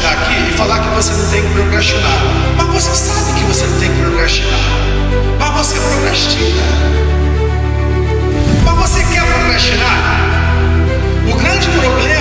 chegar aqui e falar que você não tem que procrastinar. Mas você sabe que você não tem que procrastinar. Mas você procrastina. Mas você quer procrastinar? O grande problema